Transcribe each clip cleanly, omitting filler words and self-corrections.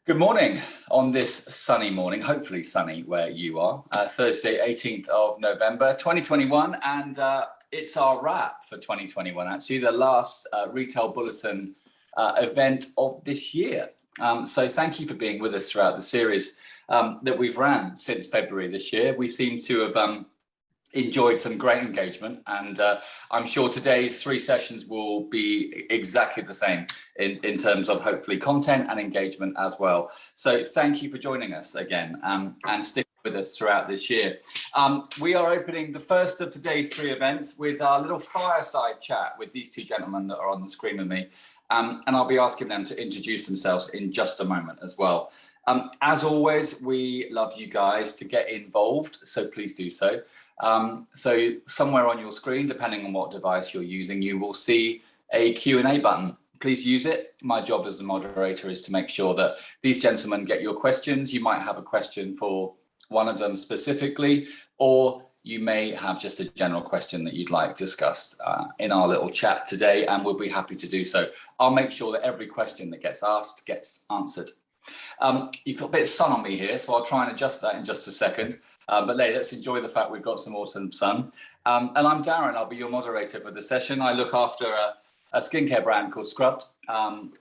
Good morning on this sunny morning, hopefully sunny where you are, Thursday, 18th of November, 2021, and it's our wrap for 2021, actually, the last Retail Bulletin event of this year. So thank you for being with us throughout the series that we've ran since February this year. We seem to have enjoyed some great engagement, and I'm sure today's three sessions will be exactly the same in terms of hopefully content and engagement as well. So thank you for joining us again and sticking with us throughout this year. We are opening the first of today's three events with our little fireside chat with these two gentlemen that are on the screen with me, and I'll be asking them to introduce themselves in just a moment as well. As always, we love you guys to get involved, so please do so. So somewhere on your screen, depending on what device you're using, you will see a Q&A button. Please use it. My job as the moderator is to make sure that these gentlemen get your questions. You might have a question for one of them specifically, or you may have just a general question that you'd like discussed in our little chat today, and we'll be happy to do so. I'll make sure that every question that gets asked gets answered. You've got a bit of sun on me here, so I'll try and adjust that in just a second. But let's enjoy the fact we've got some awesome sun. And I'm Darren, I'll be your moderator for the session. I look after a skincare brand called Scrubbed. I'm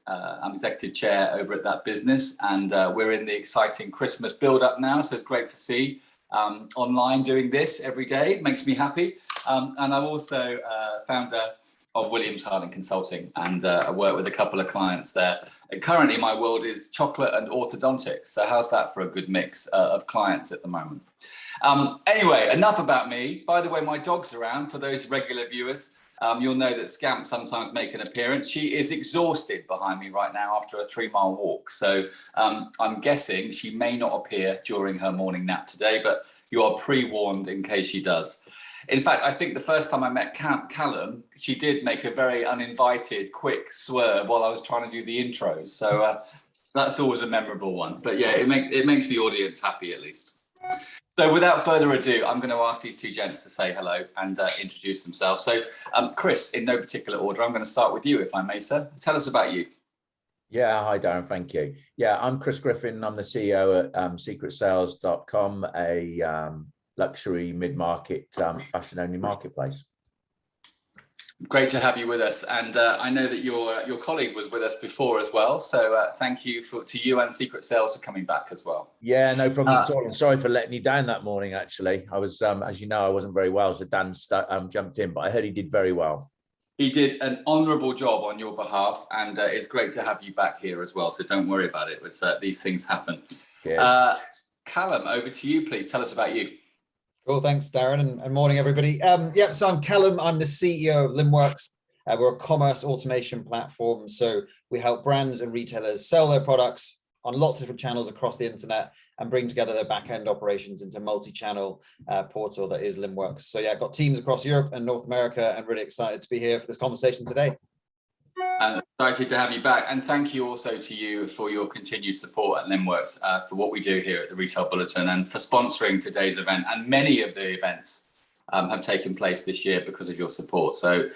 executive chair over at that business, and we're in the exciting Christmas build-up now, so it's great to see online doing this every day. It makes me happy. And I'm also founder of Williams Harding Consulting, and I work with a couple of clients there. And currently my world is chocolate and orthodontics, so how's that for a good mix of clients at the moment? Anyway, enough about me. By the way, my dog's around. For those regular viewers, you'll know that Scamp sometimes make an appearance. She is exhausted behind me right now after a 3-mile walk, so I'm guessing she may not appear during her morning nap today, but you are pre-warned in case she does. In fact, I think the first time I met Callum, she did make a very uninvited, quick swerve while I was trying to do the intros. So that's always a memorable one. But yeah, it makes the audience happy at least. So without further ado, I'm going to ask these two gents to say hello and introduce themselves. So Chris, in no particular order, I'm going to start with you, if I may, sir. Tell us about you. Yeah, hi Darren, thank you. Yeah, I'm Chris Griffin. I'm the CEO at secretsales.com, a luxury mid-market fashion-only marketplace. Great to have you with us, and I know that your colleague was with us before as well, so thank you to you and Secret Sales for coming back as well. Yeah, no problem at all. I'm sorry for letting you down that morning, actually. I was, as you know, I wasn't very well, so Dan jumped in, but I heard he did very well. He did an honourable job on your behalf, and it's great to have you back here as well, so don't worry about it. These things happen. Callum, over to you, please. Tell us about you. Cool, thanks, Darren, and morning, everybody. So I'm Callum. I'm the CEO of Linnworks. We're a commerce automation platform, so we help brands and retailers sell their products on lots of different channels across the internet and bring together their back-end operations into multi-channel portal that is Linnworks. So yeah, I've got teams across Europe and North America, and really excited to be here for this conversation today. I'm excited to have you back, and thank you also to you for your continued support at Linnworks for what we do here at the Retail Bulletin, and for sponsoring today's event. And many of the events have taken place this year because of your support. So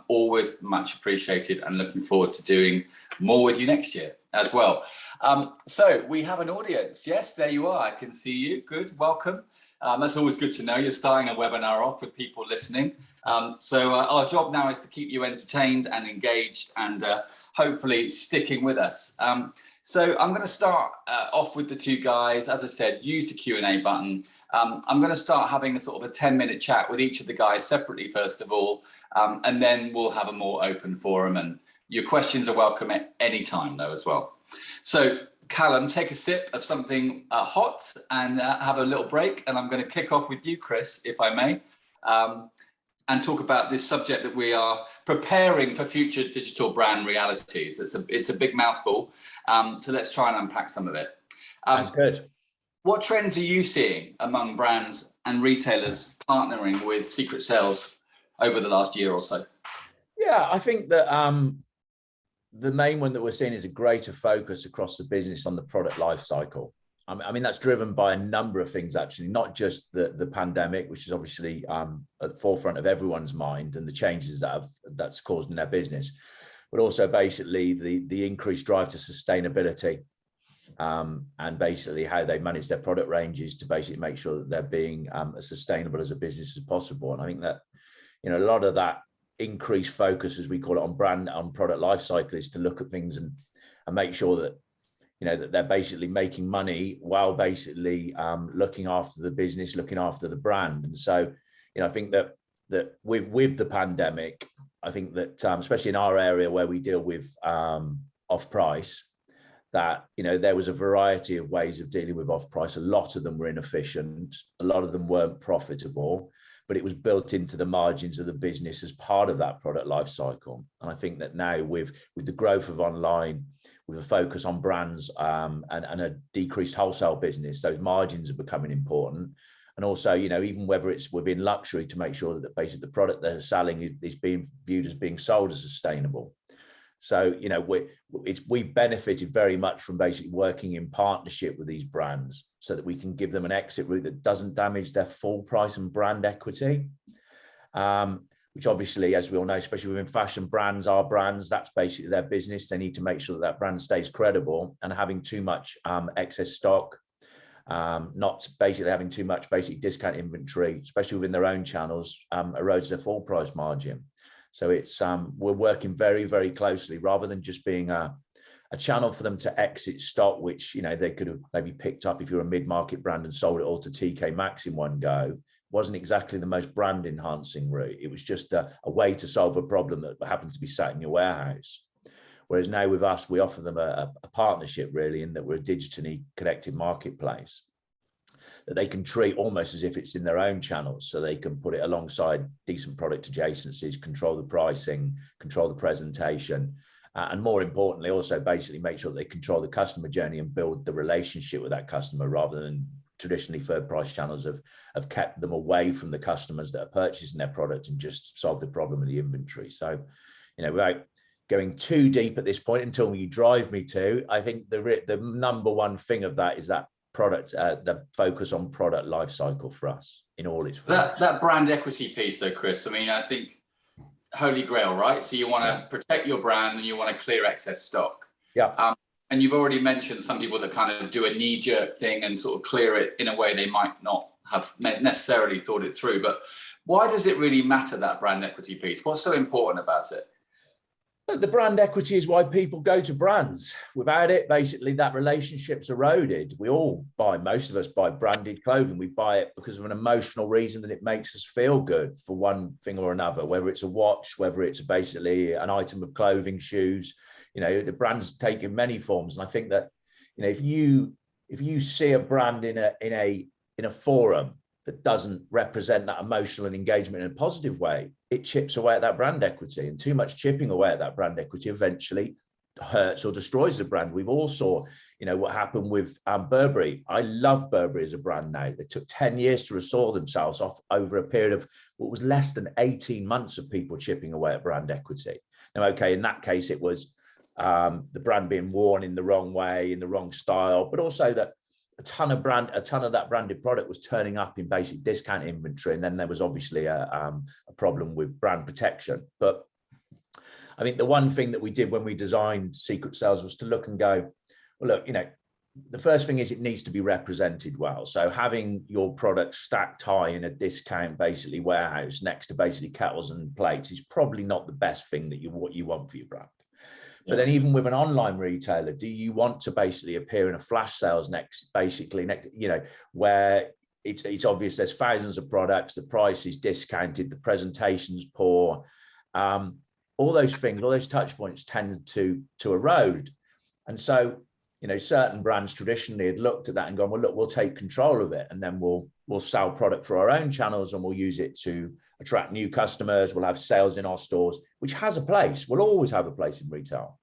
always much appreciated, and looking forward to doing more with you next year as well. So we have an audience. Yes, there you are. I can see you. Good. Welcome. That's always good to know. You're starting a webinar off with people listening. So our job now is to keep you entertained and engaged, and hopefully sticking with us. So I'm going to start off with the two guys. As I said, use the Q&A button. I'm going to start having a sort of a 10-minute chat with each of the guys separately, first of all, and then we'll have a more open forum, and your questions are welcome at any time though as well. So Callum, take a sip of something hot and have a little break, and I'm going to kick off with you, Chris, if I may. And talk about this subject that we are preparing for future digital brand realities. It's a big mouthful, so let's try and unpack some of it. Sounds good. What trends are you seeing among brands and retailers partnering with Secret Sales over the last year or so? Yeah, I think that the main one that we're seeing is a greater focus across the business on the product life cycle. I mean, that's driven by a number of things, actually, not just the pandemic, which is obviously at the forefront of everyone's mind, and the changes that's caused in their business, but also basically the increased drive to sustainability, and basically how they manage their product ranges to basically make sure that they're being as sustainable as a business as possible. And I think that, you know, a lot of that increased focus, as we call it, on product life cycle is to look at things and make sure that, you know, that they're basically making money while basically looking after the business, looking after the brand. And so, you know, I think that with the pandemic, I think that especially in our area where we deal with off price, that, you know, there was a variety of ways of dealing with off price. A lot of them were inefficient, a lot of them weren't profitable, but it was built into the margins of the business as part of that product life cycle. And I think that now with the growth of online, with a focus on brands and a decreased wholesale business, those margins are becoming important. And also, you know, even whether it's within luxury, to make sure that basically the product they're selling is being viewed as being sold as sustainable. So, you know, we've benefited very much from basically working in partnership with these brands so that we can give them an exit route that doesn't damage their full price and brand equity, which obviously, as we all know, especially within fashion brands, our brands, that's basically their business. They need to make sure that that brand stays credible, and having too much excess stock, not basically having too much basic discount inventory, especially within their own channels, erodes their full price margin. So it's we're working very, very closely, rather than just being a channel for them to exit stock, which, you know, they could have maybe picked up if you're a mid-market brand and sold it all to TK Maxx in one go. Wasn't exactly the most brand enhancing route. It was just a way to solve a problem that happens to be sat in your warehouse. Whereas now with us, we offer them a partnership, really, in that we're a digitally connected marketplace that they can treat almost as if it's in their own channels. So they can put it alongside decent product adjacencies, control the pricing, control the presentation, and more importantly, also basically make sure that they control the customer journey and build the relationship with that customer, rather than traditionally third price channels have kept them away from the customers that are purchasing their product and just solved the problem of the inventory. So, you know, without going too deep at this point, until you drive me to, I think the number one thing of that is that product, the focus on product life cycle for us in all its forms. That brand equity piece though, Chris, I mean, I think holy grail, right? So you want to protect your brand and you want to clear excess stock. Yeah. And you've already mentioned some people that kind of do a knee-jerk thing and sort of clear it in a way they might not have necessarily thought it through. But why does it really matter, that brand equity piece? What's so important about it? The brand equity is why people go to brands. Without it, basically, that relationship's eroded. We all buy, most of us buy branded clothing. We buy it because of an emotional reason, that it makes us feel good for one thing or another, whether it's a watch, whether it's basically an item of clothing, shoes. You know, the brands take in many forms. And I think that, you know, if you see a brand in a forum that doesn't represent that emotional and engagement in a positive way, it chips away at that brand equity. And too much chipping away at that brand equity eventually hurts or destroys the brand. We've all saw, you know, what happened with Burberry. I love Burberry as a brand now. They took 10 years to restore themselves off over a period of what was less than 18 months of people chipping away at brand equity. Now, okay, in that case, it was the brand being worn in the wrong way, in the wrong style, but also that a ton of that branded product was turning up in basic discount inventory. And then there was obviously a problem with brand protection. But I think the one thing that we did when we designed Secret Sales was to look and go, well, look, you know, the first thing is it needs to be represented well. So having your product stacked high in a discount basically warehouse next to basically kettles and plates is probably not the best thing that what you want for your brand. But then even with an online retailer, do you want to basically appear in a flash sales next, you know, where it's obvious there's thousands of products, the price is discounted, the presentation's poor, all those things, all those touch points tend to erode. And so, you know, certain brands traditionally had looked at that and gone, well, look, we'll take control of it, and then we'll sell product for our own channels, and we'll use it to attract new customers. We'll have sales in our stores, which has a place. We'll always have a place in retail.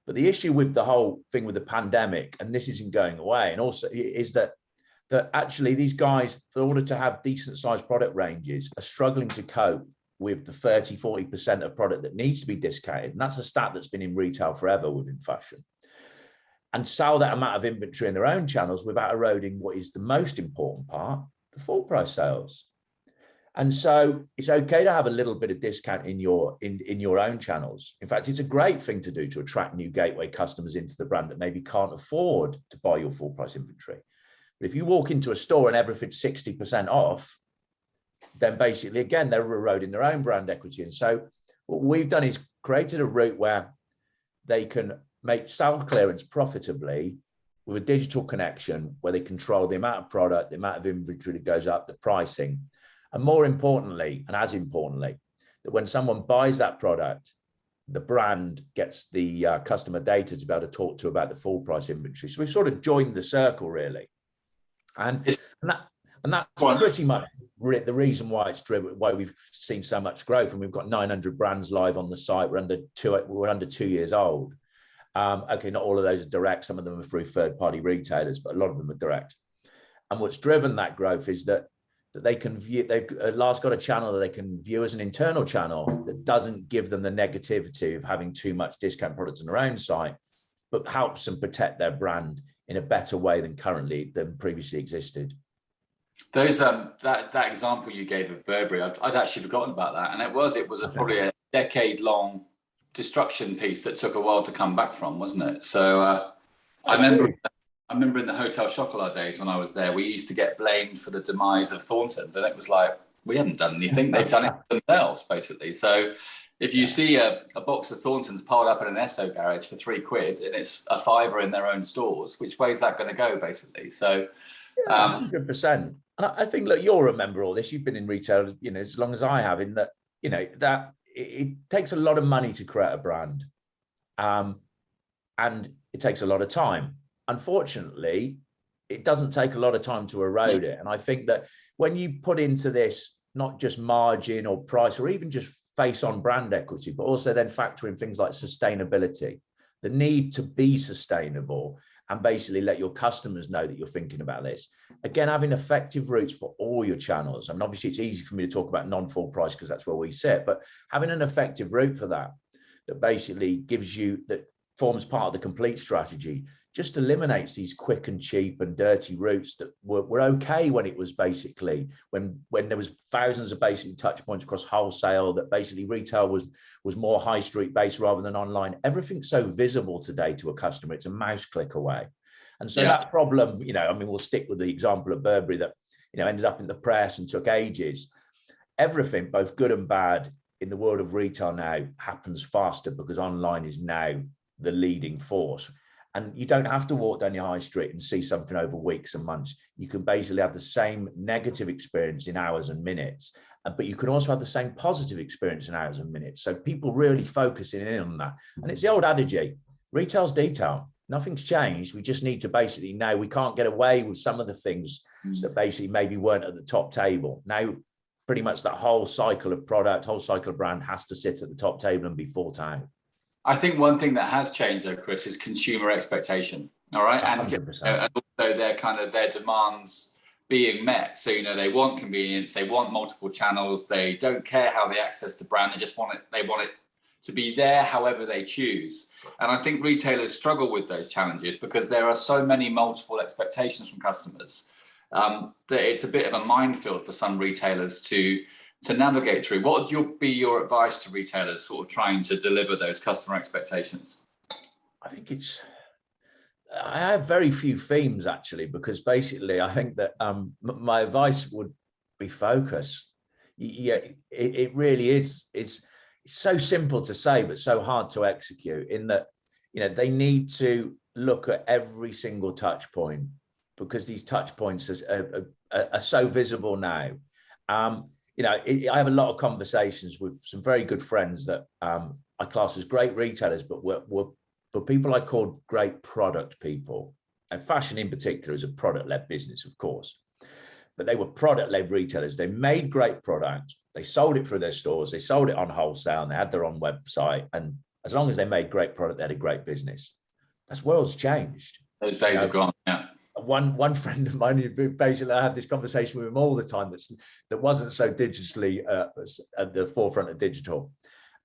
But the issue with the whole thing with the pandemic, and this isn't going away, and also is that actually these guys, in order to have decent sized product ranges, are struggling to cope with the 30-40% of product that needs to be discounted. And that's a stat that's been in retail forever within fashion. And sell that amount of inventory in their own channels without eroding what is the most important part, the full price sales. And so it's okay to have a little bit of discount in your own channels. In fact, it's a great thing to do to attract new gateway customers into the brand that maybe can't afford to buy your full price inventory. But if you walk into a store and everything's 60% off, then basically, again, they're eroding their own brand equity. And so what we've done is created a route where they can sell clearance profitably with a digital connection where they control the amount of product, the amount of inventory that goes up, the pricing. And more importantly, and as importantly, that when someone buys that product, the brand gets the customer data to be able to talk to about the full price inventory. So we've sort of joined the circle, really. And that's pretty much the reason why it's driven, why we've seen so much growth. And we've got 900 brands live on the site. We're under 2 years old. Okay, not all of those are direct. Some of them are through third-party retailers, but a lot of them are direct. And what's driven that growth is that they can view, they've at last got a channel that they can view as an internal channel that doesn't give them the negativity of having too much discount products on their own site, but helps them protect their brand in a better way than previously existed. Those that example you gave of Burberry, I'd actually forgotten about that, and it was probably a decade-long destruction piece that took a while to come back from, wasn't it? So I remember in the Hotel Chocolat days when I was there, we used to get blamed for the demise of Thornton's, and it was like, we haven't done anything; they've done it themselves, basically. So if you see a box of Thornton's piled up in an Esso garage for £3 and it's a £5 in their own stores, which way is that going to go, basically? So 100%. And I think, look, you'll remember all this. You've been in retail, as long as I have. In that, that it takes a lot of money to create a brand, and it takes a lot of time. Unfortunately, it doesn't take a lot of time to erode it. And I think that when you put into this not just margin or price or even just face on brand equity, but also then factor in things like sustainability, the need to be sustainable, and basically let your customers know that you're thinking about this. Again, having effective routes for all your channels. I mean, obviously it's easy for me to talk about non-full price because that's where we sit, but having an effective route for that basically gives you, that forms part of the complete strategy, just eliminates these quick and cheap and dirty routes that were okay when it was basically, when there was thousands of basic touch points across wholesale, that basically retail was more high street based rather than online. Everything's so visible today to a customer, it's a mouse click away. And so that problem, I mean, we'll stick with the example of Burberry that, ended up in the press and took ages. Everything, both good and bad, in the world of retail now happens faster because online is now the leading force. And you don't have to walk down your high street and see something over weeks and months. You can basically have the same negative experience in hours and minutes, but you can also have the same positive experience in hours and minutes. So people really focusing in on that. And it's the old adage, retail's detail. Nothing's changed. We just need to basically know we can't get away with some of the things that basically maybe weren't at the top table. Now, pretty much that whole cycle of product, whole cycle of brand has to sit at the top table and be thought out. I think one thing that has changed, though, Chris, is consumer expectation. All right, 100%. And also their demands being met. So they want convenience, they want multiple channels, they don't care how they access the brand, they just want it. They want it to be there however they choose. And I think retailers struggle with those challenges because there are so many multiple expectations from customers that it's a bit of a minefield for some retailers to navigate through. What would be your advice to retailers sort of trying to deliver those customer expectations? I think I have very few themes actually, because basically I think that my advice would be focus. It really is. It's so simple to say, but so hard to execute, in that, they need to look at every single touch point, because these touch points are so visible now. I have a lot of conversations with some very good friends that I class as great retailers, but were people I called great product people. And fashion in particular is a product-led business, of course, but they were product-led retailers. They made great product. They sold it through their stores. They sold it on wholesale, and they had their own website. And as long as they made great product, they had a great business. That's world's changed. Those days are gone. Yeah. One friend of mine, basically I had this conversation with him all the time, that wasn't so digitally at the forefront of digital.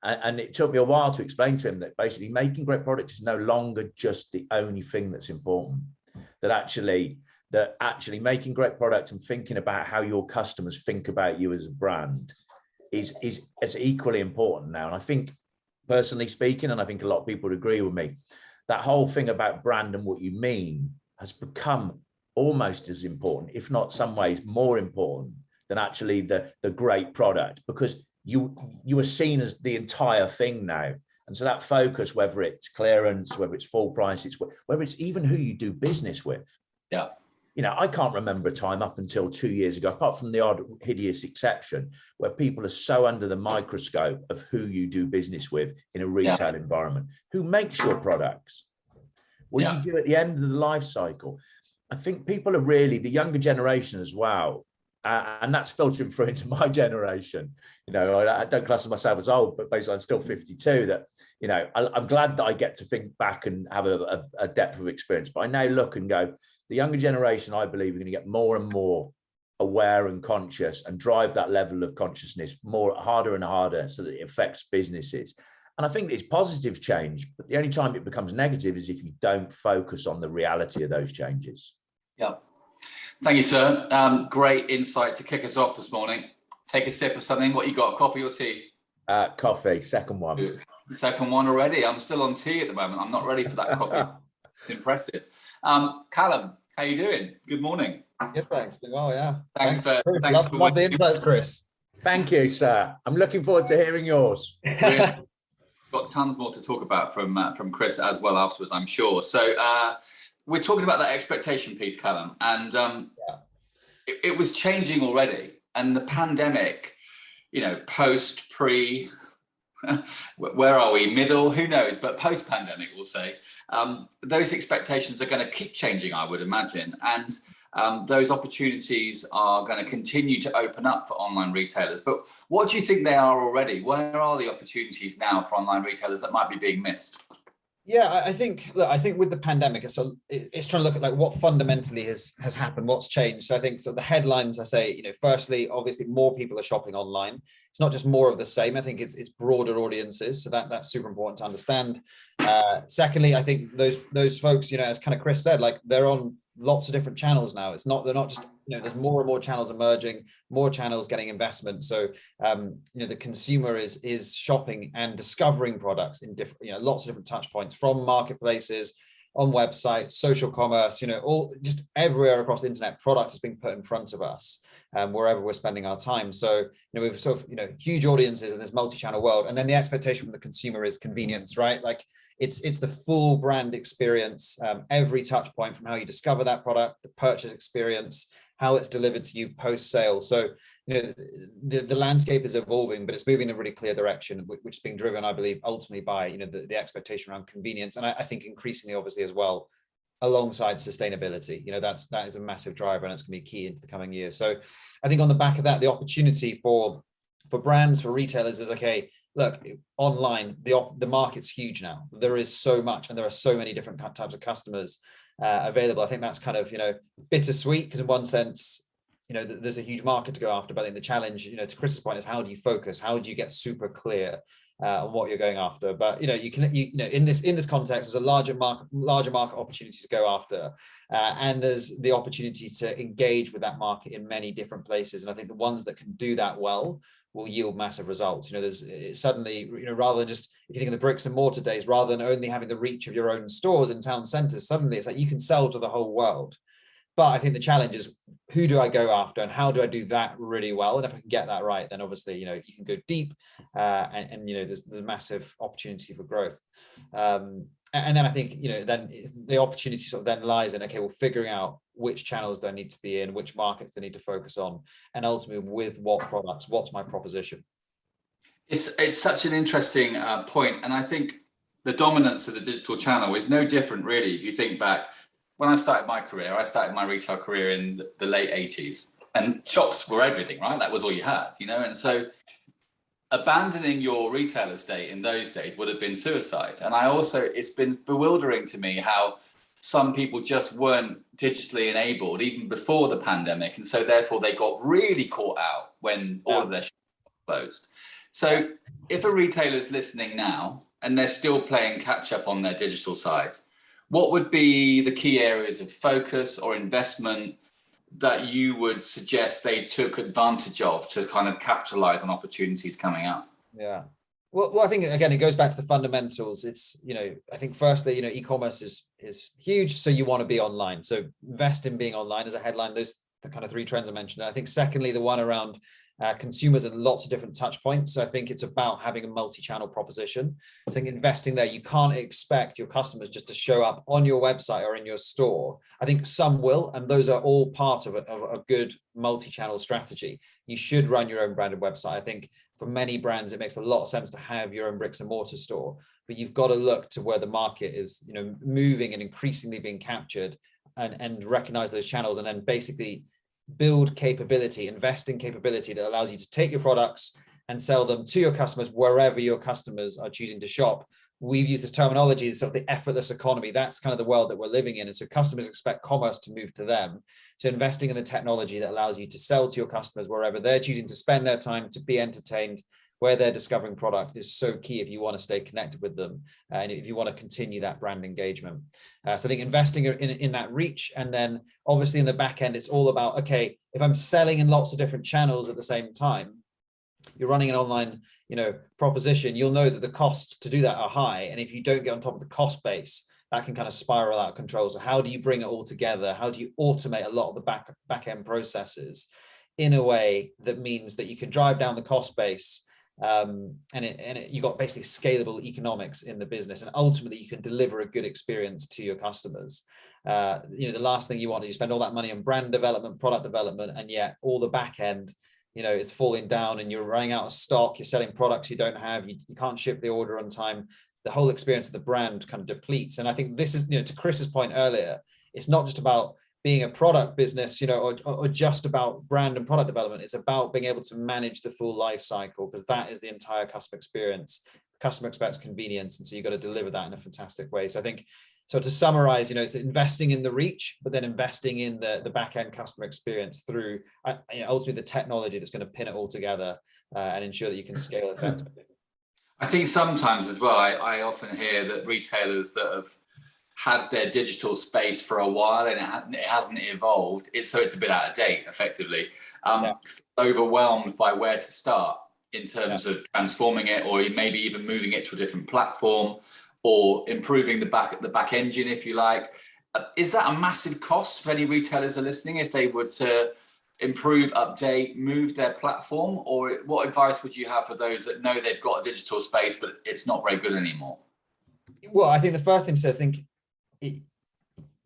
And it took me a while to explain to him that basically making great product is no longer just the only thing that's important, that actually that actually making great product and thinking about how your customers think about you as a brand is as equally important now. And I think, personally speaking, and I think a lot of people would agree with me, that whole thing about brand and what you mean has become almost as important, if not some ways more important than actually the great product, because you are seen as the entire thing now. And so that focus, whether it's clearance, whether it's full price, whether it's even who you do business with. Yeah. You know, I can't remember a time up until 2 years ago, apart from the odd hideous exception, where people are so under the microscope of who you do business with in a retail environment. Who makes your products? What do you do at the end of the life cycle? I think people are really, the younger generation as well, and that's filtering through into my generation. You know, I don't class myself as old, but basically I'm still 52. That, you know, I'm glad that I get to think back and have a depth of experience. But I now look and go, the younger generation, I believe, are going to get more and more aware and conscious and drive that level of consciousness harder and harder, so that it affects businesses. And I think it's positive change, but the only time it becomes negative is if you don't focus on the reality of those changes. Yeah. Thank you, sir. Great insight to kick us off this morning. Take a sip of something. What you got, coffee or tea? Coffee, second one. Good. The second one already. I'm still on tea at the moment. I'm not ready for that coffee. It's impressive. Callum, how you doing? Good morning. Good, thanks. Oh, yeah. Thanks for love the insights, Chris. Thank you, sir. I'm looking forward to hearing yours. We've got tons more to talk about from Chris as well afterwards, I'm sure. So we're talking about that expectation piece, Callum, and it was changing already. And the pandemic, you know, post, pre, where are we? Middle? Who knows? But post-pandemic, we'll say, those expectations are going to keep changing, I would imagine. And those opportunities are going to continue to open up for online retailers. But what do you think they are already? Where are the opportunities now for online retailers that might be being missed? Yeah, I think with the pandemic, it's trying to look at like what fundamentally has happened, what's changed. So I think, so the headlines, I say, you know, firstly, obviously more people are shopping online. It's not just more of the same. I think it's broader audiences. So that's super important to understand. Secondly, I think those folks, you know, as kind of Chris said, like they're on lots of different channels now. They're not just, you know, there's more and more channels emerging, more channels getting investment. So, you know, the consumer is shopping and discovering products in different, you know, lots of different touch points, from marketplaces, on websites, social commerce, you know, all just everywhere across the internet, product is being put in front of us, wherever we're spending our time. So, you know, we've sort of, you know, huge audiences in this multi-channel world. And then the expectation from the consumer is convenience, right? Like it's the full brand experience, every touch point, from how you discover that product, the purchase experience, how it's delivered to you post-sale. So, you know, the landscape is evolving, but it's moving in a really clear direction, which is being driven, I believe, ultimately by, you know, the expectation around convenience. And I think increasingly, obviously, as well, alongside sustainability, you know, that is a massive driver, and it's going to be key into the coming years. So I think on the back of that, the opportunity for brands, for retailers is, okay, look, online, the market's huge now. There is so much, and there are so many different types of customers available. I think that's kind of, you know, bittersweet, because in one sense, you know, there's a huge market to go after. But I think the challenge, you know, to Chris's point, is how do you focus? How do you get super clear on what you're going after? But, you know, you know, in this context, there's a larger market opportunity to go after, and there's the opportunity to engage with that market in many different places. And I think the ones that can do that well will yield massive results. You know, there's suddenly, you know, rather than just, if you think of the bricks and mortar days, rather than only having the reach of your own stores in town centers, suddenly it's like you can sell to the whole world. But I think the challenge is, who do I go after, and how do I do that really well? And if I can get that right, then obviously, you know, you can go deep, and you know, there's massive opportunity for growth. And then I think, you know, then the opportunity sort of then lies in, okay, well, figuring out which channels they need to be in, which markets they need to focus on, and ultimately with what products, what's my proposition? It's such an interesting point. And I think the dominance of the digital channel is no different, really. If you think back, when I started my retail career in the late 80s, and shops were everything, right? That was all you had, you know? And so abandoning your retail estate in those days would have been suicide. And it's been bewildering to me how some people just weren't digitally enabled even before the pandemic. And so therefore they got really caught out when all of their shops closed. So if a retailer's listening now and they're still playing catch up on their digital side, what would be the key areas of focus or investment that you would suggest they took advantage of to kind of capitalize on opportunities coming up? Yeah. Well, I think, again, it goes back to the fundamentals. It's, I think firstly, e-commerce is huge. So you want to be online. So invest in being online as a headline. Those the kind of three trends I mentioned. And I think secondly, the one around consumers and lots of different touch points. So I think it's about having a multi-channel proposition. I think investing there, you can't expect your customers just to show up on your website or in your store. I think some will, and those are all part of a good multi-channel strategy. You should run your own branded website. I think for many brands, it makes a lot of sense to have your own bricks and mortar store, but you've got to look to where the market is, moving and increasingly being captured, and recognize those channels, and then basically build capability, invest in capability that allows you to take your products and sell them to your customers wherever your customers are choosing to shop. We've used this terminology, sort of the effortless economy. That's kind of the world that we're living in. And so customers expect commerce to move to them. So investing in the technology that allows you to sell to your customers wherever they're choosing to spend their time, to be entertained, where they're discovering product, is so key if you want to stay connected with them and if you want to continue that brand engagement. So I think investing in that reach, and then obviously in the back end, it's all about, okay, if I'm selling in lots of different channels at the same time, you're running an online, proposition, you'll know that the costs to do that are high. And if you don't get on top of the cost base, that can kind of spiral out of control. So how do you bring it all together? How do you automate a lot of the back end processes in a way that means that you can drive down the cost base, and you got basically scalable economics in the business, and ultimately you can deliver a good experience to your customers. The last thing you want is you spend all that money on brand development, product development, and yet all the back end, it's falling down and you're running out of stock, you're selling products you don't have, you can't ship the order on time. The whole experience of the brand kind of depletes. And I think this is, to Chris's point earlier, it's not just about being a product business, or just about brand and product development. It's about being able to manage the full life cycle, because that is the entire customer experience. Customer expects convenience, and so you've got to deliver that in a fantastic way. So I think, so to summarize, it's investing in the reach, but then investing in the back end customer experience through ultimately the technology that's going to pin it all together and ensure that you can scale effectively. I think sometimes as well, I often hear that retailers that have had their digital space for a while and it hasn't evolved, so it's a bit out of date effectively, overwhelmed by where to start in terms of transforming it, or maybe even moving it to a different platform, or improving the back engine, if you like. Is that a massive cost for any retailers are listening if they were to improve, update, move their platform? Or what advice would you have for those that know they've got a digital space but it's not very good anymore? Well, I think the first thing to say is,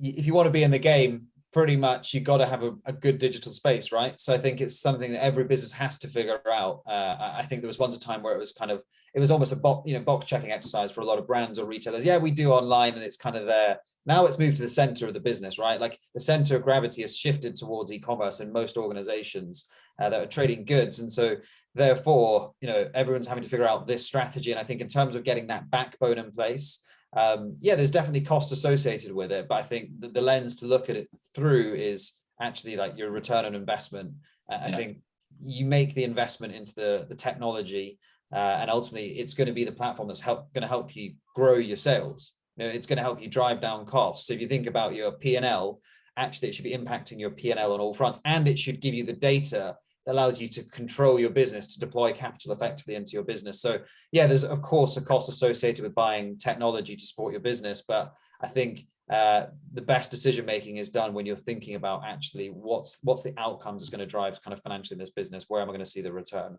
if you want to be in the game, pretty much you've got to have a good digital space, right? So I think it's something that every business has to figure out. I think there was once a time where it was almost a box checking exercise for a lot of brands or retailers. Yeah, we do online and it's kind of there. Now it's moved to the center of the business, right? Like the center of gravity has shifted towards e-commerce in most organizations that are trading goods. And so therefore, everyone's having to figure out this strategy. And I think in terms of getting that backbone in place, there's definitely cost associated with it, but I think the lens to look at it through is actually like your return on investment. I think you make the investment into the technology, and ultimately it's going to be the platform that's going to help you grow your sales. It's going to help you drive down costs. So if you think about your P&L, actually it should be impacting your P&L on all fronts, and it should give you the data that allows you to control your business, to deploy capital effectively into your business. So there's of course a cost associated with buying technology to support your business, but I think the best decision making is done when you're thinking about actually what's the outcomes is going to drive kind of financially in this business. Where am I going to see the return?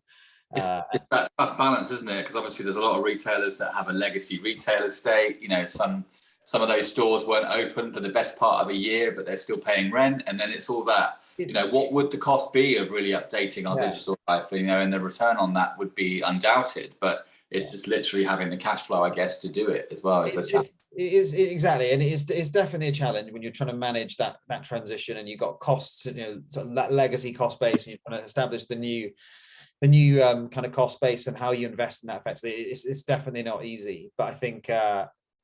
It's that tough balance, isn't it? Because obviously there's a lot of retailers that have a legacy retail estate. Some of those stores weren't open for the best part of a year, but they're still paying rent, and then it's all that. What would the cost be of really updating our digital life? And the return on that would be undoubted, but it's just literally having the cash flow, I guess, to do it as well. It is exactly, and it's definitely a challenge when you're trying to manage that transition, and you've got costs, sort of that legacy cost base, and you're trying to establish the new kind of cost base and how you invest in that effectively. It's definitely not easy, but I think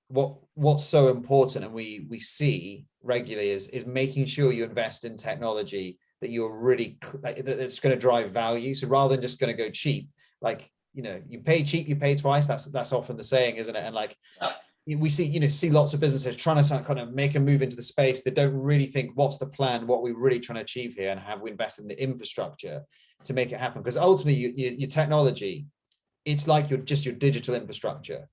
what's so important, and we see regularly, is making sure you invest in technology that you're really that's going to drive value. So rather than just going to go cheap, like you pay cheap, you pay twice. That's often the saying, isn't it? And we see lots of businesses trying to kind of make a move into the space. They don't really think, what's the plan, what we're really trying to achieve here, and have we invested in the infrastructure to make it happen? Because ultimately your technology, it's like your digital infrastructure,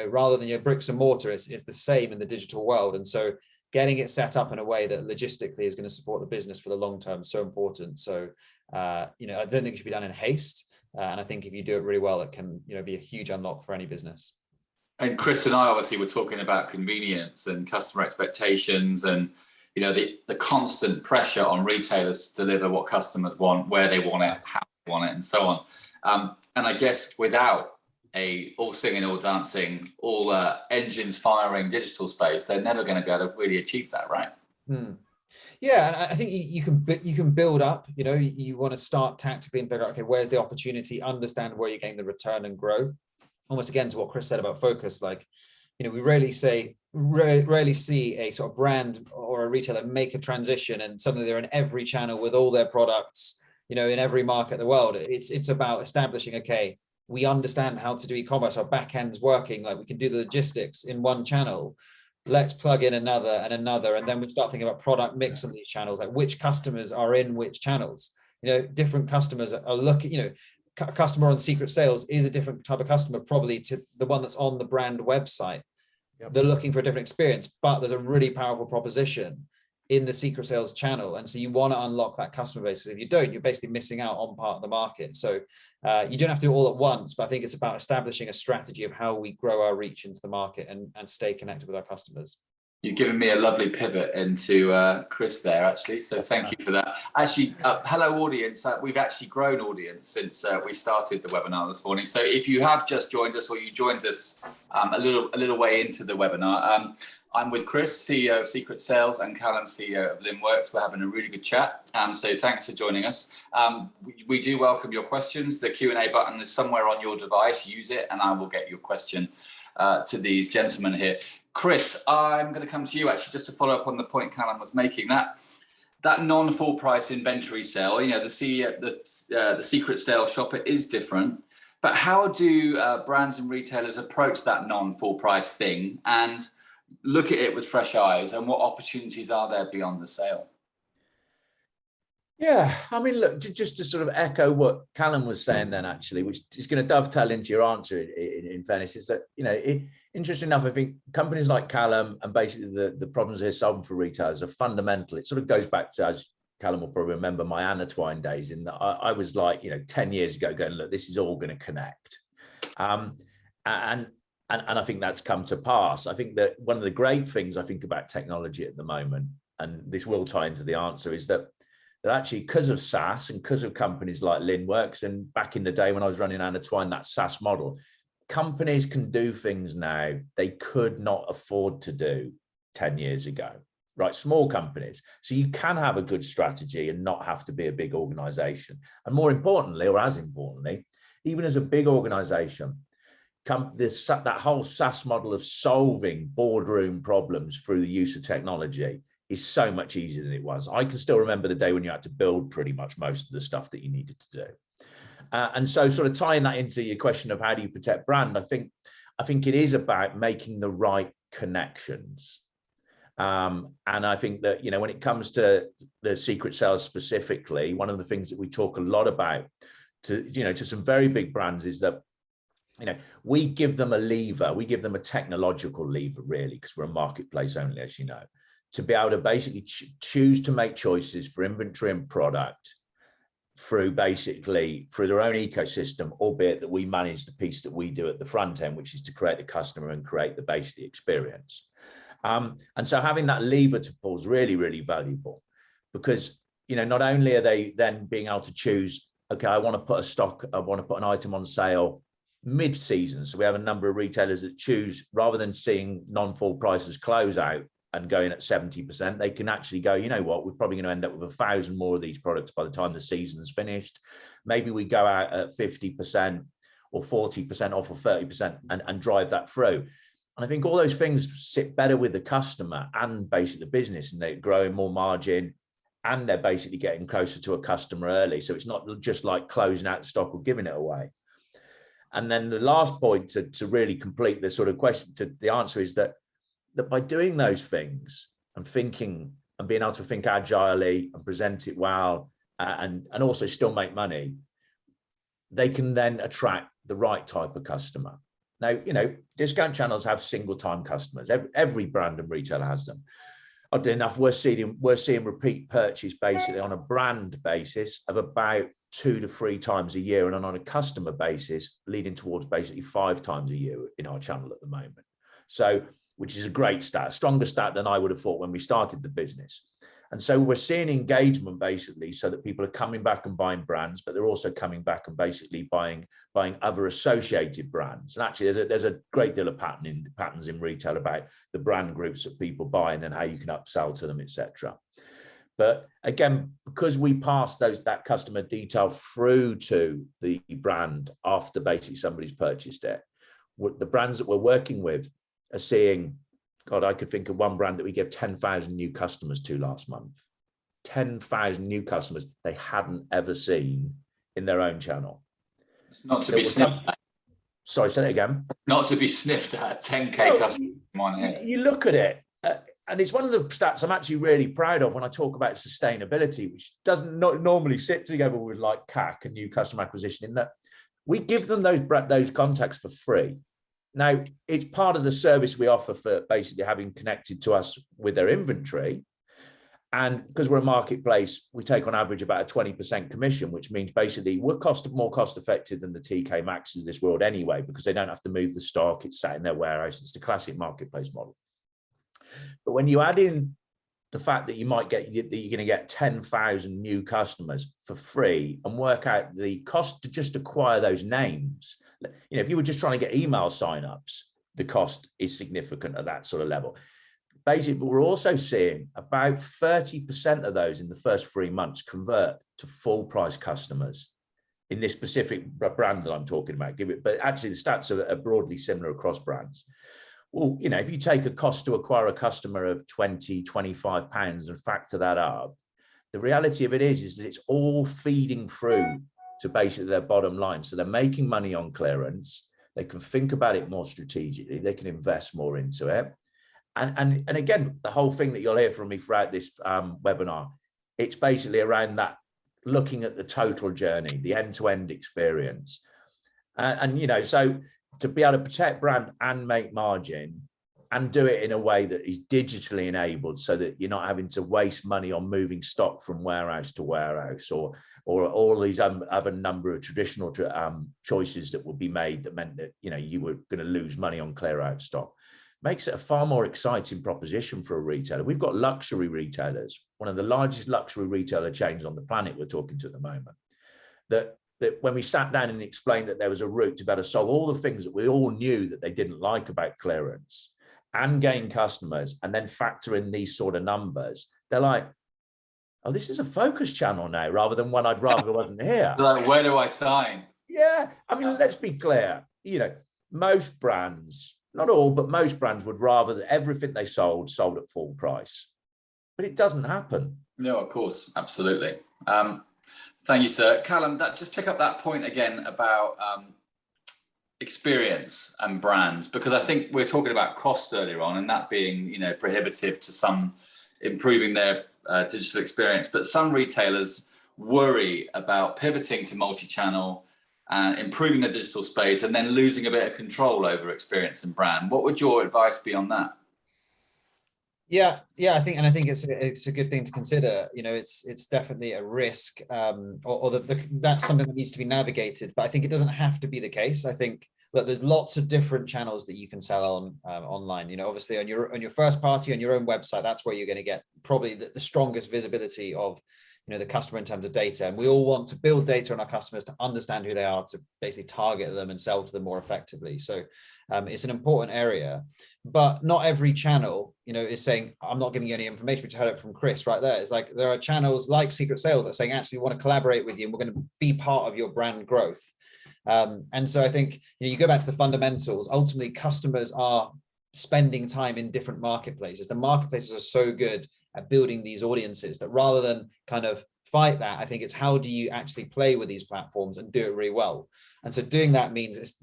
rather than your bricks and mortar. It's the same in the digital world. And so getting it set up in a way that logistically is going to support the business for the long term is so important. So I don't think it should be done in haste, and I think if you do it really well, it can be a huge unlock for any business. And Chris and I obviously were talking about convenience and customer expectations, and the constant pressure on retailers to deliver what customers want, where they want it, how they want it, and so on. And I guess without a all singing, all dancing, all engines firing digital space, they're never going to be able to really achieve that, right? Yeah, and I think you can build up. You want to start tactically and figure out, okay, where's the opportunity? Understand where you're getting the return and grow. Almost again to what Chris said about focus, we rarely see a sort of brand or a retailer make a transition and suddenly they're in every channel with all their products, in every market in the world. It's about establishing, okay, we understand how to do e-commerce, our back end's working, we can do the logistics in one channel. Let's plug in another, and then we start thinking about product mix on these channels, like which customers are in which channels. Different customers are looking, a customer on secret sales is a different type of customer probably to the one that's on the brand website. Yep. They're looking for a different experience, but there's a really powerful proposition in the secret sales channel. And so you want to unlock that customer base. If you don't, you're basically missing out on part of the market. So you don't have to do it all at once, but I think it's about establishing a strategy of how we grow our reach into the market and stay connected with our customers. You've given me a lovely pivot into Chris there, actually. So thank you for that. Actually, hello, audience. We've actually grown audience since we started the webinar this morning. So if you have just joined us, or you joined us a little way into the webinar, I'm with Chris, CEO of Secret Sales, and Callum, CEO of Linnworks. We're having a really good chat. So thanks for joining us. We do welcome your questions. The Q&A button is somewhere on your device. Use it, and I will get your question to these gentlemen here. Chris, I'm going to come to you actually just to follow up on the point Callum was making. That non-full price inventory sale, the secret sale shopper is different. But how do brands and retailers approach that non-full price thing and look at it with fresh eyes? And what opportunities are there beyond the sale? Yeah, I mean, look, just to sort of echo what Callum was saying then, actually, which is going to dovetail into your answer in fairness, is that, interesting enough, I think companies like Callum and basically the problems they're solving for retailers are fundamental. It sort of goes back to, as Callum will probably remember, my Anatwine days, in that I was like, 10 years ago going, look, this is all going to connect. And I think that's come to pass. I think that one of the great things I think about technology at the moment, and this will tie into the answer, is that actually, because of SaaS and because of companies like Linnworks, and back in the day when I was running Anatwine, that SaaS model, companies can do things now they could not afford to do 10 years ago, right? Small companies. So you can have a good strategy and not have to be a big organization. And more importantly, or as importantly, even as a big organization, that whole SaaS model of solving boardroom problems through the use of technology is so much easier than it was. I can still remember the day when you had to build pretty much most of the stuff that you needed to do. And so sort of tying that into your question of how do you protect brand, I think it is about making the right connections. And I think that, when it comes to the secret sales specifically, one of the things that we talk a lot about to some very big brands is that, we give them a lever, we give them a technological lever, really, because we're a marketplace only, as you know, to be able to basically choose to make choices for inventory and product through their own ecosystem, albeit that we manage the piece that we do at the front end, which is to create the customer and create the basic experience. And so having that lever to pull is really, really valuable, because, not only are they then being able to choose, okay, I want to put an item on sale mid-season. So we have a number of retailers that choose, rather than seeing non-full prices close out and going at 70%, they can actually go, you know what, we're probably going to end up with 1,000 more of these products by the time the season's finished. Maybe we go out at 50% or 40% off or 30% and drive that through. And I think all those things sit better with the customer and basically the business, and they're growing more margin and they're basically getting closer to a customer early. So it's not just like closing out stock or giving it away. And then the last point to really complete the sort of question, to the answer is that by doing those things and thinking and being able to think agilely and present it well, and also still make money, they can then attract the right type of customer. Now, discount channels have single time customers. Every brand and retailer has them. Oddly enough, we're seeing repeat purchase basically on a brand basis of about 2 to 3 times a year, and on a customer basis leading towards basically 5 times a year in our channel at the moment. So, which is a great stat, stronger stat than I would have thought when we started the business. And so we're seeing engagement basically so that people are coming back and buying brands, but they're also coming back and basically buying other associated brands. And actually there's a great deal of patterns in retail about the brand groups that people buy and then how you can upsell to them, etc. But again, because we pass that customer detail through to the brand after basically somebody's purchased it, the brands that we're working with are seeing, God, I could think of one brand that we gave 10,000 new customers to last month. 10,000 new customers they hadn't ever seen in their own channel. It's not to be sniffed at. Sorry, say that again. Not to be sniffed at, 10K customers. You look at it, and it's one of the stats I'm actually really proud of when I talk about sustainability, which doesn't normally sit together with like CAC and new customer acquisition, in that we give them those contacts for free. Now, it's part of the service we offer for basically having connected to us with their inventory. And because we're a marketplace, we take on average about a 20% commission, which means basically we're more cost effective than the TK Maxx's of this world anyway, because they don't have to move the stock. It's sat in their warehouse. It's the classic marketplace model. But when you add in the fact that you're going to get 10,000 new customers for free and work out the cost to just acquire those names, if you were just trying to get email signups, the cost is significant at that sort of level. Basically, we're also seeing about 30% of those in the first 3 months convert to full price customers in this specific brand that I'm talking about. But actually, the stats are broadly similar across brands. Well, if you take a cost to acquire a customer of £20-25 and factor that up, the reality of it is that it's all feeding through to basically their bottom line. So they're making money on clearance. They can think about it more strategically. They can invest more into it. And again, the whole thing that you'll hear from me throughout this webinar, it's basically around that, looking at the total journey, the end-to-end experience. So to be able to protect brand and make margin and do it in a way that is digitally enabled so that you're not having to waste money on moving stock from warehouse to warehouse or all these other number of traditional choices that would be made that meant that, you were going to lose money on clear out stock. Makes it a far more exciting proposition for a retailer. We've got luxury retailers, one of the largest luxury retailer chains on the planet we're talking to at the moment, that when we sat down and explained that there was a route to be able to solve all the things that we all knew that they didn't like about clearance and gain customers and then factor in these sort of numbers, they're like, oh, this is a focus channel now rather than one I'd rather wasn't here. Like, where do I sign? Yeah, I mean, let's be clear. Most brands, not all, but most brands would rather that everything they sold at full price. But it doesn't happen. No, of course, absolutely. Thank you, sir. Callum, just pick up that point again about experience and brand, because I think we're talking about cost earlier on and that being, prohibitive to some improving their digital experience. But some retailers worry about pivoting to multi-channel and improving the digital space and then losing a bit of control over experience and brand. What would your advice be on that? Yeah, I think it's a good thing to consider. It's definitely a risk, that's something that needs to be navigated. But I think it doesn't have to be the case. I think that there's lots of different channels that you can sell on online. Obviously on your first party, on your own website, that's where you're going to get probably the strongest visibility of the customer in terms of data. And we all want to build data on our customers to understand who they are, to basically target them and sell to them more effectively. So it's an important area, but not every channel, is saying, I'm not giving you any information, which I heard it from Chris right there. It's like, there are channels like Secret Sales that are saying, actually, we want to collaborate with you and we're going to be part of your brand growth. And so I think, you go back to the fundamentals. Ultimately, customers are spending time in different marketplaces. The marketplaces are so good at building these audiences that rather than kind of despite that, I think it's how do you actually play with these platforms and do it really well. And so doing that means it's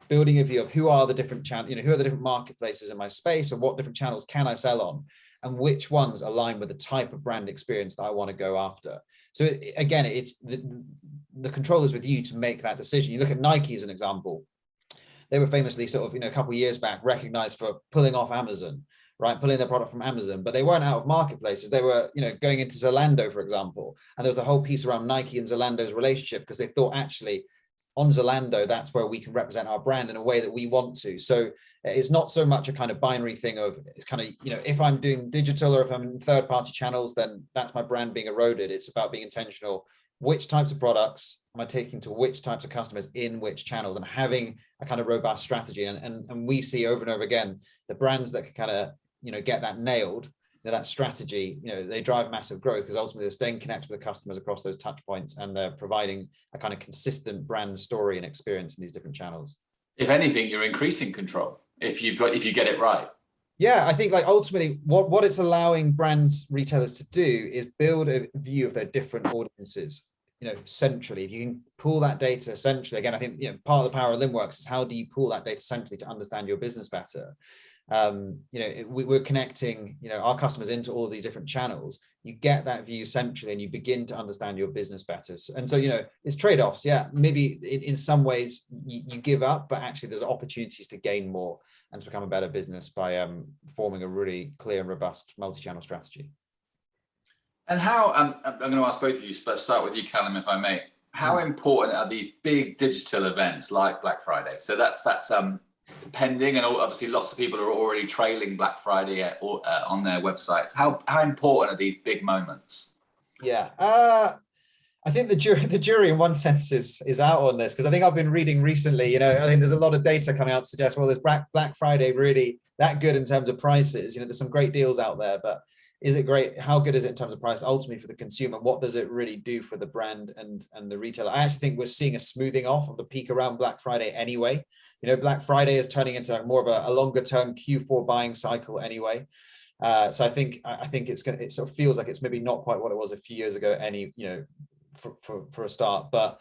building a view of who are the different channels, who are the different marketplaces in my space, and what different channels can I sell on, and which ones align with the type of brand experience that I want to go after. So again, it's the control is with you to make that decision. You look at Nike as an example. They were famously sort of, a couple of years back, recognized for pulling off Amazon, right? Pulling their product from Amazon, but they weren't out of marketplaces. They were, going into Zalando, for example. And there was a whole piece around Nike and Zalando's relationship, because they thought actually on Zalando, that's where we can represent our brand in a way that we want to. So it's not so much a kind of binary thing of kind of, if I'm doing digital or if I'm in third-party channels, then that's my brand being eroded. It's about being intentional. Which types of products am I taking to which types of customers in which channels, and having a kind of robust strategy. And we see over and over again, the brands that can kind of, get that nailed, that strategy, they drive massive growth, because ultimately they're staying connected with the customers across those touch points, and they're providing a kind of consistent brand story and experience in these different channels. If anything, you're increasing control if you get it right. Yeah, I think ultimately what it's allowing brands, retailers to do is build a view of their different audiences, centrally. If you can pull that data centrally, again, I think, part of the power of Linnworks is how do you pull that data centrally to understand your business better? We're connecting, our customers into all of these different channels. You get that view centrally and you begin to understand your business better. And so, it's trade-offs. Yeah, maybe in some ways you give up, but actually there's opportunities to gain more and to become a better business by forming a really clear and robust multi-channel strategy. And how, I'm going to ask both of you, but start with you, Callum, if I may. How important are these big digital events like Black Friday? So that's pending, and obviously lots of people are already trailing Black Friday on their websites. How important are these big moments? Yeah, I think the jury in one sense is out on this, because I think I've been reading recently, I think there's a lot of data coming out to suggest, well, is Black Friday really that good in terms of prices? There's some great deals out there, but is it great? How good is it in terms of price ultimately for the consumer? What does it really do for the brand and the retailer? I actually think we're seeing a smoothing off of the peak around Black Friday anyway. Black Friday is turning into more of a longer term Q4 buying cycle anyway. So I think it sort of feels like it's maybe not quite what it was a few years ago for a start, but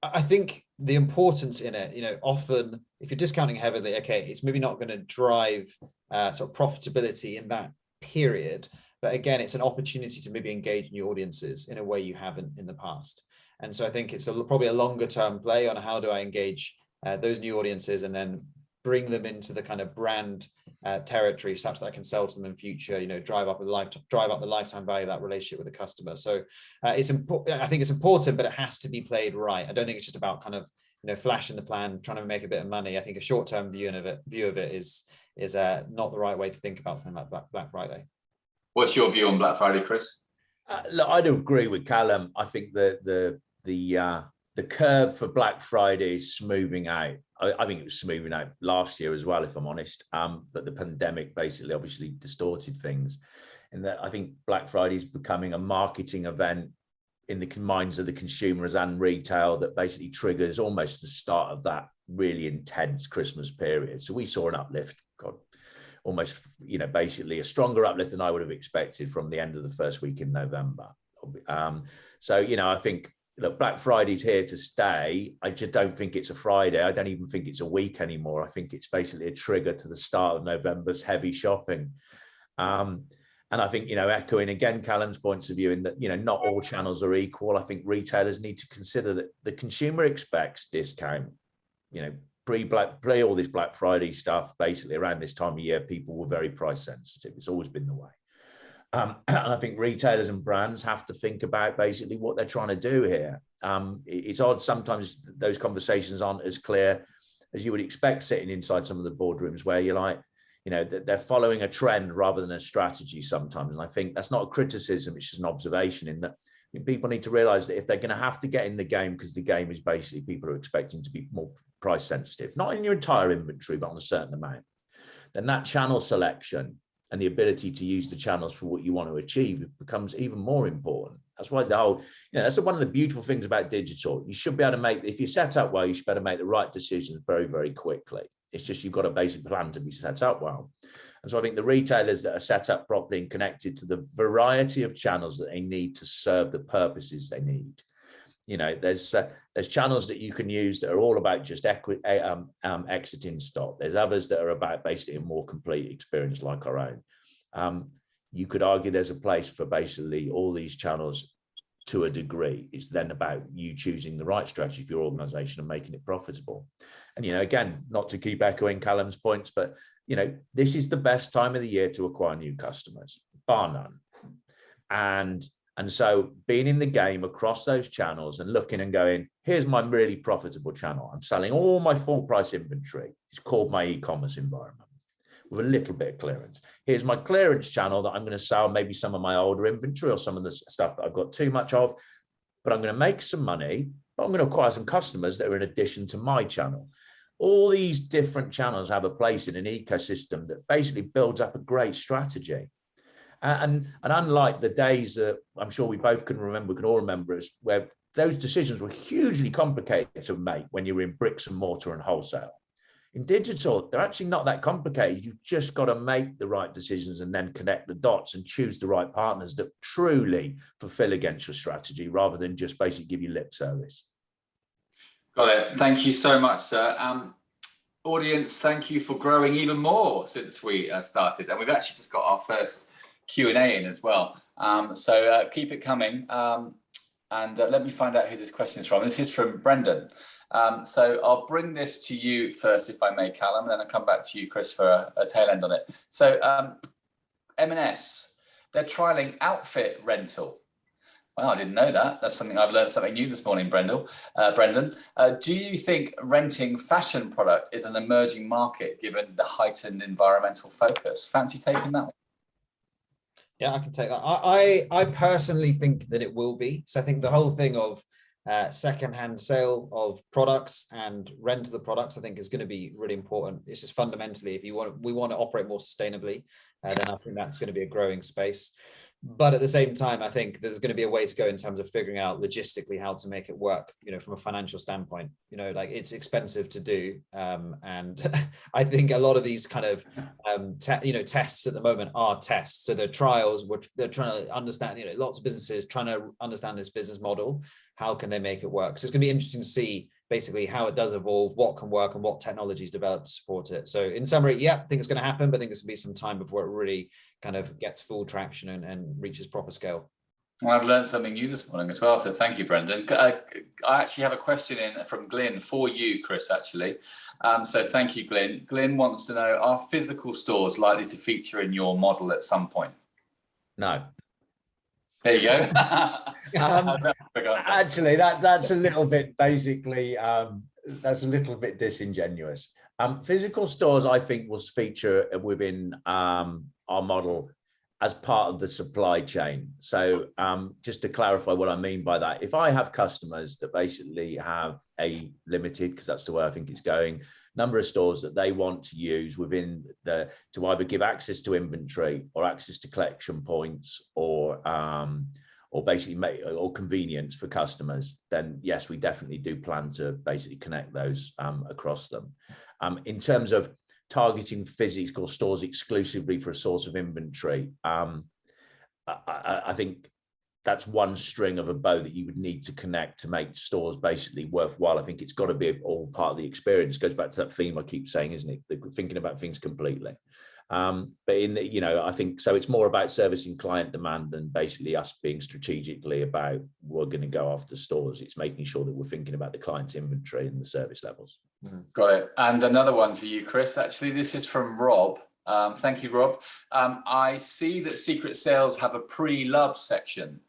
I think the importance in it, often if you're discounting heavily, okay, it's maybe not going to drive sort of profitability in that period, but again, it's an opportunity to maybe engage new audiences in a way you haven't in the past. And so I think it's probably a longer term play on how do I engage those new audiences and then bring them into the kind of brand territory such that I can sell to them in future, drive up the lifetime value of that relationship with the customer. So it's important. I think it's important, but it has to be played right. I don't think it's just about kind of, flashing the plan, trying to make a bit of money. I think a short-term view of it is not the right way to think about something like Black Friday. What's your view on Black Friday, Chris? Look, I do agree with Callum. I think the curve for Black Friday is smoothing out. I think it was smoothing out last year as well, if I'm honest. But the pandemic basically obviously distorted things. And that I think Black Friday is becoming a marketing event in the minds of the consumers and retail that basically triggers almost the start of that really intense Christmas period. So we saw an uplift, almost, basically a stronger uplift than I would have expected from the end of the first week in November. So, I think, look, Black Friday's here to stay. I just don't think it's a Friday. I don't even think it's a week anymore. I think it's basically a trigger to the start of November's heavy shopping. And I think, echoing again Callum's points of view in that, not all channels are equal. I think retailers need to consider that the consumer expects discount, pre all this Black Friday stuff. Basically around this time of year, people were very price sensitive. It's always been the way. And I think retailers and brands have to think about basically what they're trying to do here. It's odd sometimes those conversations aren't as clear as you would expect sitting inside some of the boardrooms where you're like, they're following a trend rather than a strategy sometimes. And I think that's not a criticism, it's just an observation in that people need to realize that if they're going to have to get in the game, because the game is basically people are expecting to be more price sensitive, not in your entire inventory, but on a certain amount, then that channel selection and the ability to use the channels for what you want to achieve becomes even more important. That's why that's one of the beautiful things about digital. You should be able to make, if you set up well, you should be able to make the right decisions very, very quickly. It's just you've got a basic plan to be set up well. And so I think the retailers that are set up properly and connected to the variety of channels that they need to serve the purposes they need. You know, there's channels that you can use that are all about just exiting stock. There's others that are about basically a more complete experience like our own. You could argue there's a place for basically all these channels to a degree. It's then about you choosing the right strategy for your organization and making it profitable. And, you know, again, not to keep echoing Callum's points, but, you know, this is the best time of the year to acquire new customers, bar none. And so being in the game across those channels and looking and going, here's my really profitable channel. I'm selling all my full price inventory. It's called my e-commerce environment with a little bit of clearance. Here's my clearance channel that I'm going to sell maybe some of my older inventory or some of the stuff that I've got too much of, but I'm going to make some money, but I'm going to acquire some customers that are in addition to my channel. All these different channels have a place in an ecosystem that basically builds up a great strategy. And unlike the days that I'm sure we both can remember, we can all remember, is where those decisions were hugely complicated to make when you were in bricks and mortar and wholesale. In digital, they're actually not that complicated. You've just got to make the right decisions and then connect the dots and choose the right partners that truly fulfill against your strategy rather than just basically give you lip service. Got it. Thank you so much, sir. Audience, thank you for growing even more since we started. And we've actually just got our first Q&A in as well. So keep it coming. And let me find out who this question is from. This is from Brendan. So I'll bring this to you first, if I may, Callum, and then I'll come back to you, Chris, for a tail end on it. So M&S, they're trialing outfit rental. Well, I didn't know that. That's something I've learned something new this morning, Brendan. Do you think renting fashion product is an emerging market given the heightened environmental focus? Fancy taking that one? Yeah, I can take that. I personally think that it will be. So I think the whole thing of secondhand sale of products and rent of the products, I think is going to be really important. It's just fundamentally, if we want to operate more sustainably, then I think that's going to be a growing space. But at the same time, I think there's going to be a way to go in terms of figuring out logistically how to make it work, you know, from a financial standpoint. You know, like it's expensive to do. And I think a lot of these kind of, tests at the moment are tests. So they're trials, which they're trying to understand, you know, lots of businesses trying to understand this business model. How can they make it work? So it's going to be interesting to see basically how it does evolve, what can work and what technologies develop to support it. So in summary, yeah, I think it's going to happen, but I think there's going to be some time before it really kind of gets full traction and reaches proper scale. Well, I've learned something new this morning as well, so thank you, Brendan. I actually have a question in from Glyn for you, Chris, actually. So thank you, Glyn. Glyn wants to know, are physical stores likely to feature in your model at some point? No. There you go. Actually, that's a little bit basically, that's a little bit disingenuous. Physical stores, I think, will feature within our model as part of the supply chain. So just to clarify what I mean by that, if I have customers that basically have a limited, because that's the way I think it's going, number of stores that they want to use within to either give access to inventory or access to collection points or basically or convenience for customers, then yes, we definitely do plan to basically connect those across them. In terms of targeting physical stores exclusively for a source of inventory, I think that's one string of a bow that you would need to connect to make stores basically worthwhile. I think it's got to be all part of the experience. It goes back to that theme I keep saying, isn't it? Thinking about things completely. But in the, you know, I think so it's more about servicing client demand than basically us being strategically about we're going to go after stores. It's making sure that we're thinking about the client's inventory and the service levels. Got it. And another one for you, Chris. Actually, this is from Rob. Thank you, Rob. I see that Secret Sales have a pre-love section.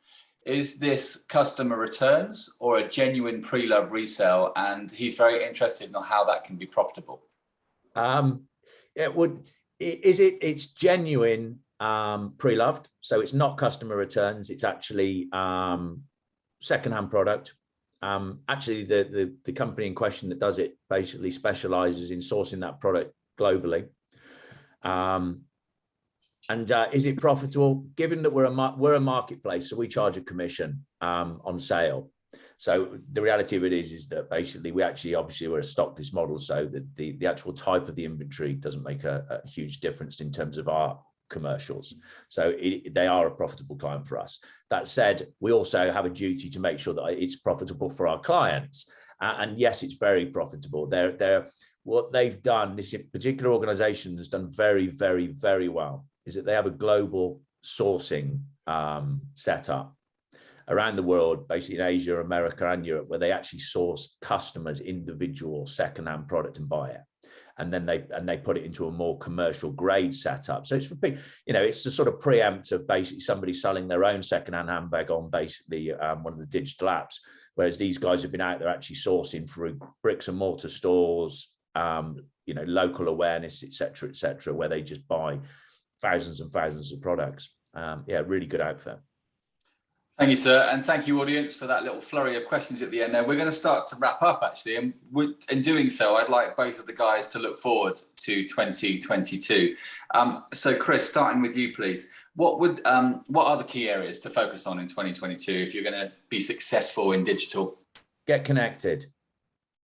Is this customer returns or a genuine pre-love resale? And he's very interested in how that can be profitable. It would. It's genuine pre-loved, so it's not customer returns. It's actually secondhand product. Actually, the company in question that does it basically specializes in sourcing that product globally. And is it profitable? Given that we're a marketplace, so we charge a commission on sale. So the reality of it is that basically we're a stock-list model, so that the actual type of the inventory doesn't make a huge difference in terms of our commercials. So they are a profitable client for us. That said, we also have a duty to make sure that it's profitable for our clients. And yes, it's very profitable. What they've done, this particular organization has done very, very, very well, is that they have a global sourcing setup around the world, basically in Asia, America, and Europe, where they actually source customers' individual secondhand product and buy it, and then they put it into a more commercial grade setup. So it's for big, it's the sort of preempt of basically somebody selling their own secondhand handbag on basically one of the digital apps, whereas these guys have been out there actually sourcing through bricks and mortar stores, local awareness, etc., where they just buy thousands and thousands of products. Really good outfit. Thank you, sir. And thank you, audience, for that little flurry of questions at the end there. We're going to start to wrap up, actually. And in doing so, I'd like both of the guys to look forward to 2022. So, Chris, starting with you, please. What are the key areas to focus on in 2022 if you're going to be successful in digital? Get connected.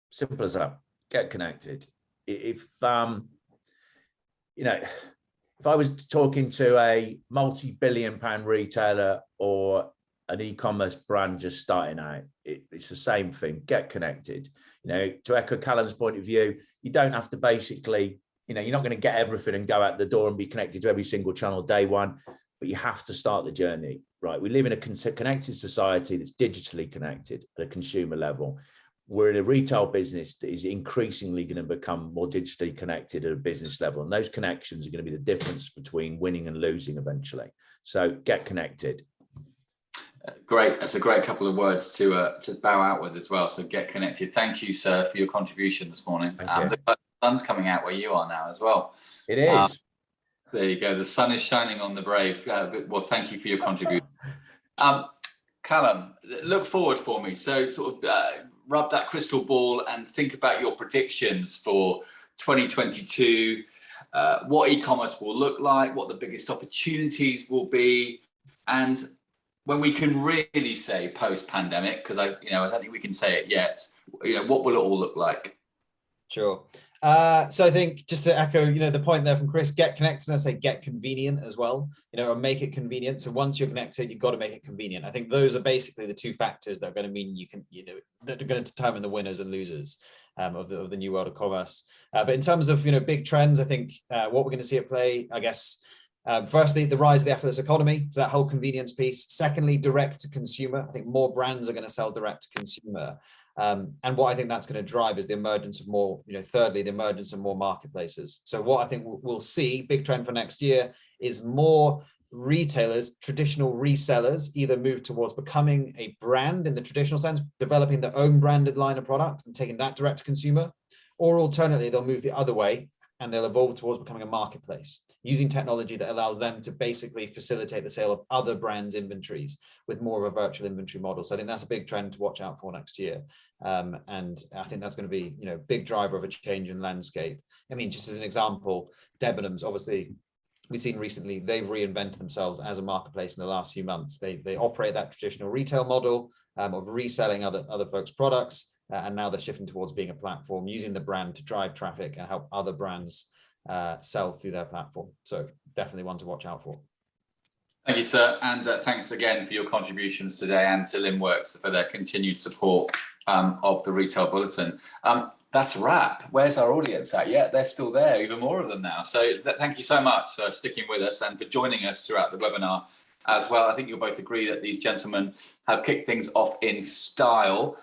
Simple as that. Get connected. If I was talking to a multi-billion-pound retailer or an e-commerce brand just starting out, it's the same thing. Get connected. To echo Callum's point of view, you don't have to basically, you're not going to get everything and go out the door and be connected to every single channel day one, but you have to start the journey, right? We live in a connected society that's digitally connected at a consumer level. We're in a retail business that is increasingly going to become more digitally connected at a business level. And those connections are going to be the difference between winning and losing eventually. So get connected. Great. That's a great couple of words to bow out with as well. So get connected. Thank you, sir, for your contribution this morning. The sun's coming out where you are now as well. It is. There you go. The sun is shining on the brave. Well, thank you for your contribution. Callum, look forward for me. So sort of rub that crystal ball and think about your predictions for 2022, what e-commerce will look like, what the biggest opportunities will be, and when we can really say post-pandemic, because I don't think we can say it yet, what will it all look like? Sure. So I think just to echo, the point there from Chris, get connected, and I say get convenient as well, or make it convenient. So once you're connected, you've got to make it convenient. I think those are basically the two factors that are going to mean that are going to determine the winners and losers of the new world of commerce. But in terms of, big trends, I think what we're going to see at play, I guess, firstly, the rise of the effortless economy, so that whole convenience piece. Secondly, direct to consumer. I think more brands are going to sell direct to consumer. And what I think that's going to drive is the emergence of more, thirdly, the emergence of more marketplaces. So what I think we'll see, big trend for next year, is more retailers, traditional resellers, either move towards becoming a brand in the traditional sense, developing their own branded line of product and taking that direct to consumer, or alternately, they'll move the other way and they'll evolve towards becoming a marketplace, using technology that allows them to basically facilitate the sale of other brands' inventories with more of a virtual inventory model. So I think that's a big trend to watch out for next year. And I think that's going to be, big driver of a change in landscape. I mean, just as an example, Debenhams, obviously, we've seen recently, they've reinvented themselves as a marketplace in the last few months. They operate that traditional retail model of reselling other folks' products. And now they're shifting towards being a platform, using the brand to drive traffic and help other brands sell through their platform. So definitely one to watch out for. Thank you, sir. And thanks again for your contributions today, and to Linnworks for their continued support of the Retail Bulletin. That's a wrap. Where's our audience at? Yeah, they're still there, even more of them now. So thank you so much for sticking with us and for joining us throughout the webinar as well. I think you'll both agree that these gentlemen have kicked things off in style.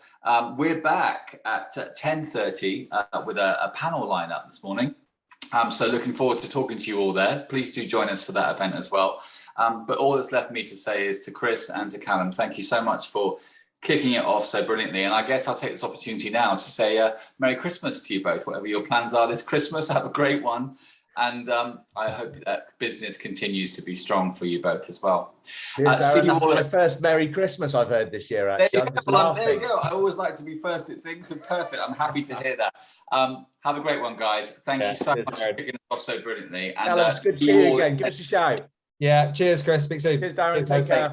We're back at 10:30 with a panel lineup this morning. So looking forward to talking to you all there. Please do join us for that event as well. But all that's left me to say is to Chris and to Callum, thank you so much for kicking it off so brilliantly. And I guess I'll take this opportunity now to say Merry Christmas to you both, whatever your plans are this Christmas. Have a great one. And I hope that business continues to be strong for you both as well. Darren, that's my first Merry Christmas I've heard this year, actually. There you go. I always like to be first at things, so perfect. I'm happy to hear that. Have a great one, guys. Thank you so much for kicking it off so brilliantly. And Callum, it's good to see you again. Give us a shout. Yeah, cheers, Chris. Speak soon. Cheers, Darren. Take care.